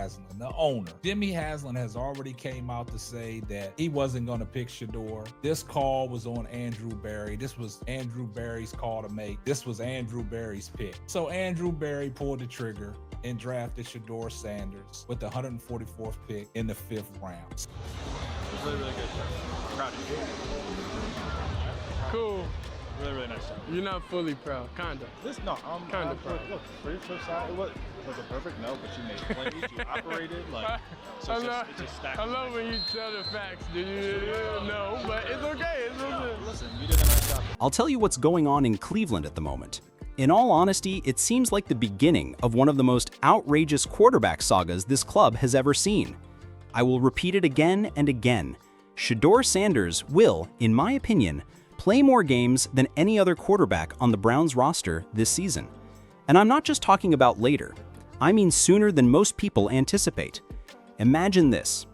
Haslam, the owner. Jimmy Haslam has already came out to say that he wasn't going to pick Shedeur. This call was on Andrew Berry. This was Andrew Berry's call to make. This was Andrew Berry's pick. So Andrew Berry pulled the trigger and drafted Shedeur Sanders with the 144th pick in the 5th round. It was really, really good. Proud of you. Cool. Really, really nice job. You're not fully proud, kinda. I'm kinda proud. Look, for your first side, was it perfect? No, but you made plays, you operated, like, so it's just stacked. I love when you tell the facts, do you? No, but it's okay, it's okay. Listen, you did a nice job. I'll tell you what's going on in Cleveland at the moment. In all honesty, it seems like the beginning of one of the most outrageous quarterback sagas this club has ever seen. I will repeat it again and again. Shedeur Sanders will, in my opinion, play more games than any other quarterback on the Browns roster this season. And I'm not just talking about later. I mean sooner than most people anticipate. Imagine this.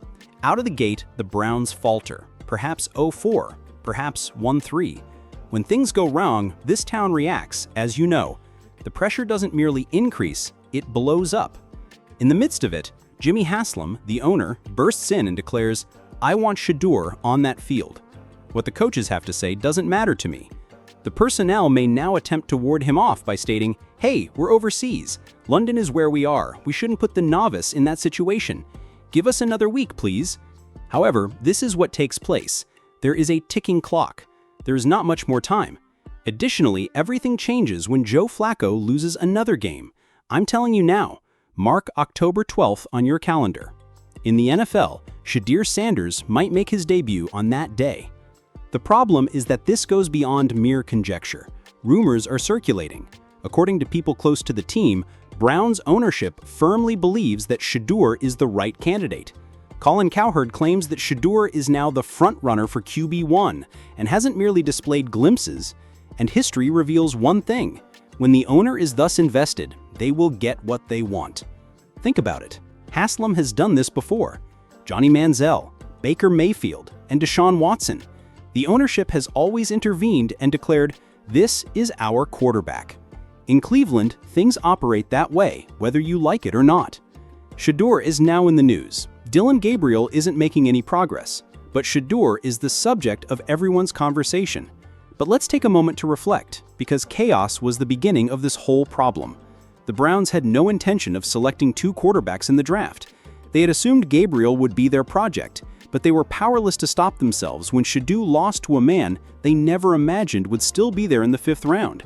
Out of the gate, the Browns falter, perhaps 0-4, perhaps 1-3. When things go wrong, this town reacts, as you know. The pressure doesn't merely increase, it blows up. In the midst of it, Jimmy Haslam, the owner, bursts in and declares, "I want Shedeur on that field." What the coaches have to say doesn't matter to me. The personnel may now attempt to ward him off by stating, "Hey, we're overseas. London is where we are. We shouldn't put the novice in that situation. Give us another week, please." However, this is what takes place. There is a ticking clock. There is not much more time. Additionally, everything changes when Joe Flacco loses another game. I'm telling you now, mark October 12th on your calendar. In the NFL, Shedeur Sanders might make his debut on that day. The problem is that this goes beyond mere conjecture. Rumors are circulating. According to people close to the team, Browns ownership firmly believes that Shedeur is the right candidate. Colin Cowherd claims that Shedeur is now the front-runner for QB1 and hasn't merely displayed glimpses. And history reveals one thing. When the owner is thus invested, they will get what they want. Think about it. Haslam has done this before. Johnny Manziel, Baker Mayfield, and Deshaun Watson. The ownership has always intervened and declared, "This is our quarterback." In Cleveland, things operate that way, whether you like it or not. Shedeur is now in the news. Dillon Gabriel isn't making any progress, but Shedeur is the subject of everyone's conversation. But let's take a moment to reflect, because chaos was the beginning of this whole problem. The Browns had no intention of selecting 2 quarterbacks in the draft. They had assumed Gabriel would be their project, but they were powerless to stop themselves when Shedeur lost to a man they never imagined would still be there in the 5th round.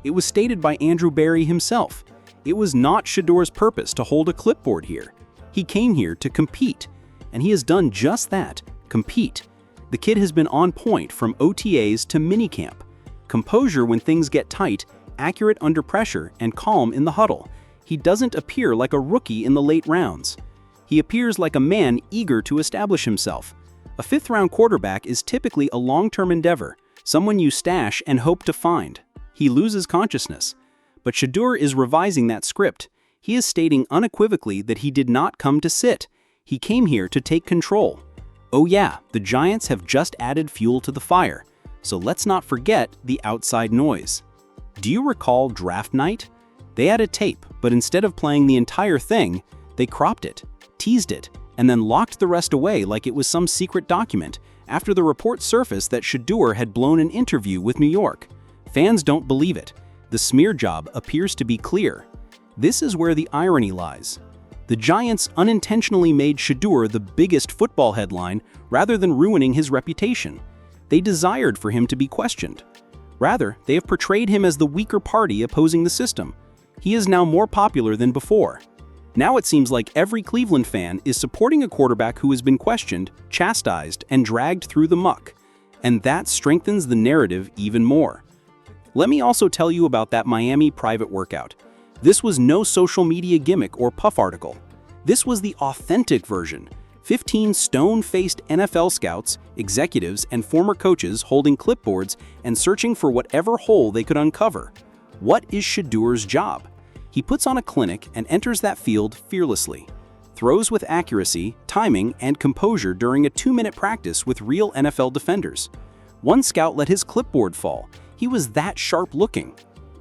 It was stated by Andrew Berry himself. It was not Shedeur's purpose to hold a clipboard here. He came here to compete, and he has done just that, compete. The kid has been on point from OTAs to minicamp. Composure when things get tight, accurate under pressure, and calm in the huddle. He doesn't appear like a rookie in the late rounds. He appears like a man eager to establish himself. A 5th-round quarterback is typically a long-term endeavor, someone you stash and hope to find. He loses consciousness. But Shedeur is revising that script. He is stating unequivocally that he did not come to sit. He came here to take control. Oh yeah, the Giants have just added fuel to the fire. So let's not forget the outside noise. Do you recall draft night? They had a tape, but instead of playing the entire thing, they cropped it, teased it, and then locked the rest away like it was some secret document after the report surfaced that Shedeur had blown an interview with New York. Fans don't believe it. The smear job appears to be clear. This is where the irony lies. The Giants unintentionally made Shedeur the biggest football headline rather than ruining his reputation. They desired for him to be questioned. Rather, they have portrayed him as the weaker party opposing the system. He is now more popular than before. Now it seems like every Cleveland fan is supporting a quarterback who has been questioned, chastised, and dragged through the muck. And that strengthens the narrative even more. Let me also tell you about that Miami private workout. This was no social media gimmick or puff article. This was the authentic version. 15 stone-faced NFL scouts, executives, and former coaches holding clipboards and searching for whatever hole they could uncover. What is Shedeur's job? He puts on a clinic and enters that field fearlessly. Throws with accuracy, timing, and composure during a 2-minute practice with real NFL defenders. One scout let his clipboard fall. He was that sharp looking.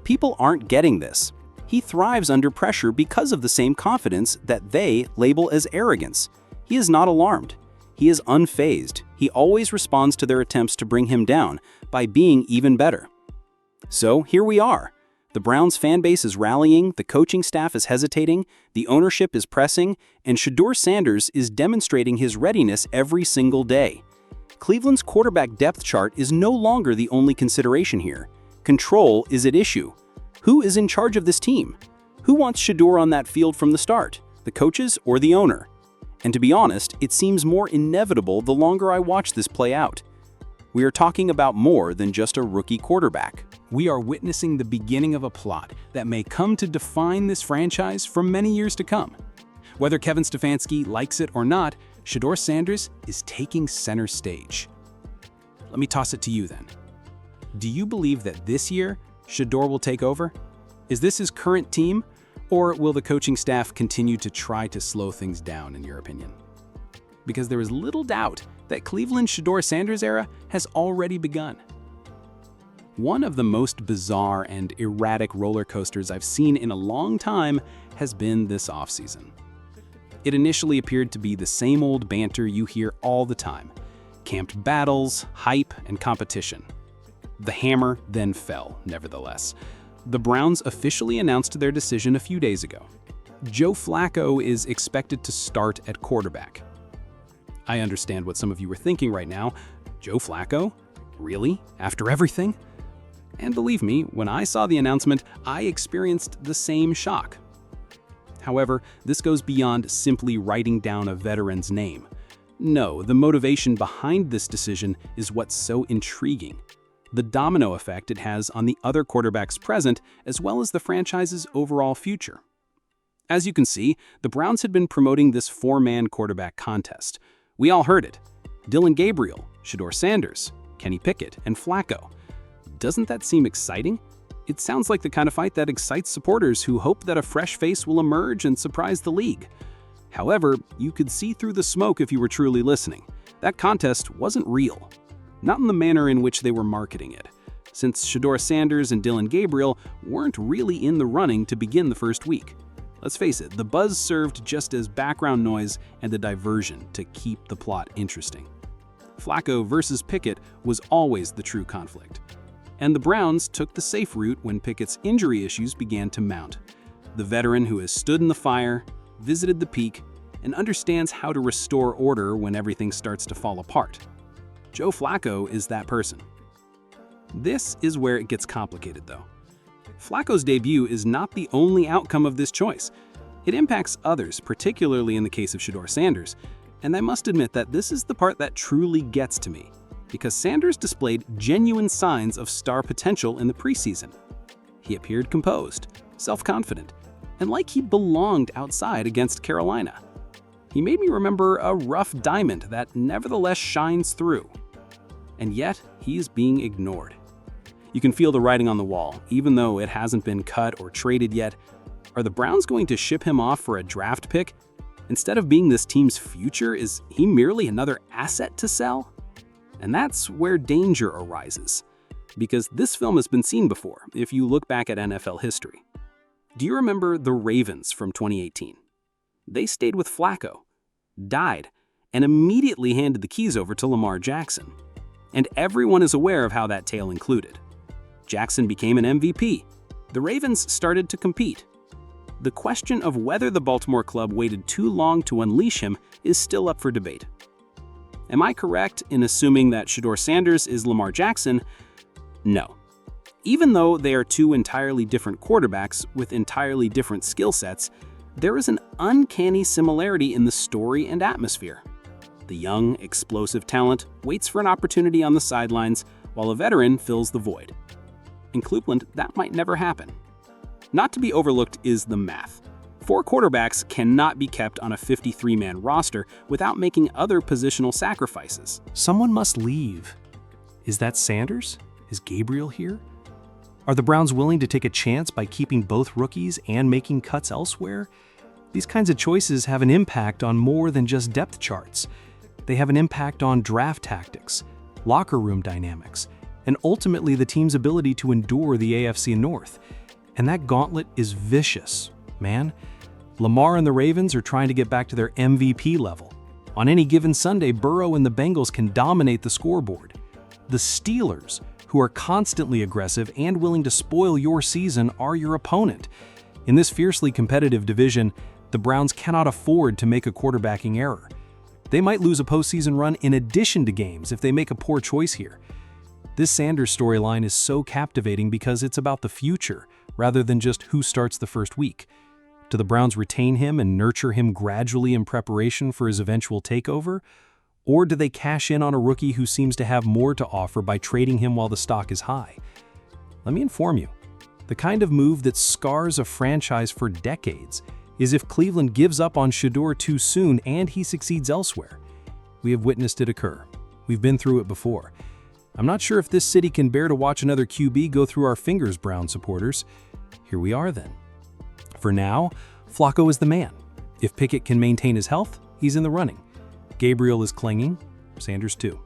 People aren't getting this. He thrives under pressure because of the same confidence that they label as arrogance. He is not alarmed. He is unfazed. He always responds to their attempts to bring him down by being even better. So here we are. The Browns fan base is rallying, the coaching staff is hesitating, the ownership is pressing, and Shedeur Sanders is demonstrating his readiness every single day. Cleveland's quarterback depth chart is no longer the only consideration here. Control is at issue. Who is in charge of this team? Who wants Shedeur on that field from the start? The coaches or the owner? And to be honest, it seems more inevitable the longer I watch this play out. We are talking about more than just a rookie quarterback. We are witnessing the beginning of a plot that may come to define this franchise for many years to come. Whether Kevin Stefanski likes it or not, Shedeur Sanders is taking center stage. Let me toss it to you then. Do you believe that this year, Shedeur will take over? Is this his current team, or will the coaching staff continue to try to slow things down, in your opinion? Because there is little doubt that Cleveland's Shedeur Sanders era has already begun. One of the most bizarre and erratic roller coasters I've seen in a long time has been this offseason. It initially appeared to be the same old banter you hear all the time: camped battles, hype, and competition. The hammer then fell, nevertheless. The Browns officially announced their decision a few days ago. Joe Flacco is expected to start at quarterback. I understand what some of you are thinking right now. Joe Flacco? Really? After everything? And believe me, when I saw the announcement, I experienced the same shock. However, this goes beyond simply writing down a veteran's name. No, the motivation behind this decision is what's so intriguing. The domino effect it has on the other quarterbacks present, as well as the franchise's overall future. As you can see, the Browns had been promoting this four-man quarterback contest. We all heard it. Dillon Gabriel, Shedeur Sanders, Kenny Pickett, and Flacco. Doesn't that seem exciting? It sounds like the kind of fight that excites supporters who hope that a fresh face will emerge and surprise the league. However, you could see through the smoke if you were truly listening. That contest wasn't real. Not in the manner in which they were marketing it, since Shedeur Sanders and Dillon Gabriel weren't really in the running to begin the first week. Let's face it, the buzz served just as background noise and a diversion to keep the plot interesting. Flacco versus Pickett was always the true conflict. And the Browns took the safe route when Pickett's injury issues began to mount. The veteran who has stood in the fire, visited the peak, and understands how to restore order when everything starts to fall apart. Joe Flacco is that person. This is where it gets complicated, though. Flacco's debut is not the only outcome of this choice. It impacts others, particularly in the case of Shedeur Sanders, and I must admit that this is the part that truly gets to me, because Sanders displayed genuine signs of star potential in the preseason. He appeared composed, self-confident, and like he belonged outside against Carolina. He made me remember a rough diamond that nevertheless shines through. And yet, he's being ignored. You can feel the writing on the wall, even though it hasn't been cut or traded yet. Are the Browns going to ship him off for a draft pick? Instead of being this team's future, is he merely another asset to sell? And that's where danger arises, because this film has been seen before if you look back at NFL history. Do you remember the Ravens from 2018? They stayed with Flacco, died, and immediately handed the keys over to Lamar Jackson. And everyone is aware of how that tale concluded. Jackson became an MVP. The Ravens started to compete. The question of whether the Baltimore club waited too long to unleash him is still up for debate. Am I correct in assuming that Shedeur Sanders is Lamar Jackson? No. Even though they are two entirely different quarterbacks with entirely different skill sets, there is an uncanny similarity in the story and atmosphere. The young, explosive talent waits for an opportunity on the sidelines, while a veteran fills the void. In Cleveland, that might never happen. Not to be overlooked is the math. 4 quarterbacks cannot be kept on a 53-man roster without making other positional sacrifices. Someone must leave. Is that Sanders? Is Gabriel here? Are the Browns willing to take a chance by keeping both rookies and making cuts elsewhere? These kinds of choices have an impact on more than just depth charts. They have an impact on draft tactics, locker room dynamics, and ultimately the team's ability to endure the AFC North. And that gauntlet is vicious, man. Lamar and the Ravens are trying to get back to their MVP level. On any given Sunday, Burrow and the Bengals can dominate the scoreboard. The Steelers, who are constantly aggressive and willing to spoil your season, are your opponent. In this fiercely competitive division, the Browns cannot afford to make a quarterbacking error. They might lose a postseason run in addition to games if they make a poor choice here. This Sanders storyline is so captivating because it's about the future rather than just who starts the first week. Do the Browns retain him and nurture him gradually in preparation for his eventual takeover? Or do they cash in on a rookie who seems to have more to offer by trading him while the stock is high? Let me inform you, the kind of move that scars a franchise for decades is if Cleveland gives up on Shedeur too soon and he succeeds elsewhere. We have witnessed it occur. We've been through it before. I'm not sure if this city can bear to watch another QB go through our fingers, Brown supporters. Here we are then. For now, Flacco is the man. If Pickett can maintain his health, he's in the running. Gabriel is clinging, Sanders too.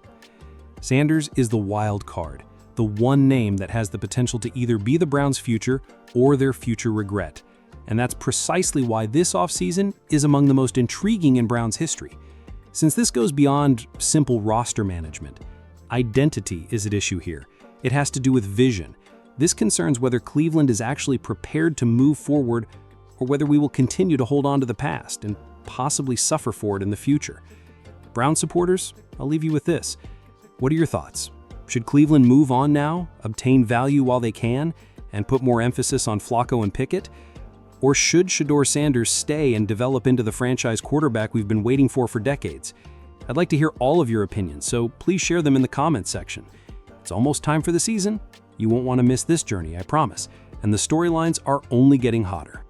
Sanders is the wild card, the one name that has the potential to either be the Browns' future or their future regret. And that's precisely why this offseason is among the most intriguing in Browns history. Since this goes beyond simple roster management, identity is at issue here. It has to do with vision. This concerns whether Cleveland is actually prepared to move forward or whether we will continue to hold on to the past and possibly suffer for it in the future. Brown supporters, I'll leave you with this. What are your thoughts? Should Cleveland move on now, obtain value while they can, and put more emphasis on Flacco and Pickett? Or should Shador Sanders stay and develop into the franchise quarterback we've been waiting for decades? I'd like to hear all of your opinions, so please share them in the comments section. It's almost time for the season. You won't want to miss this journey, I promise. And the storylines are only getting hotter.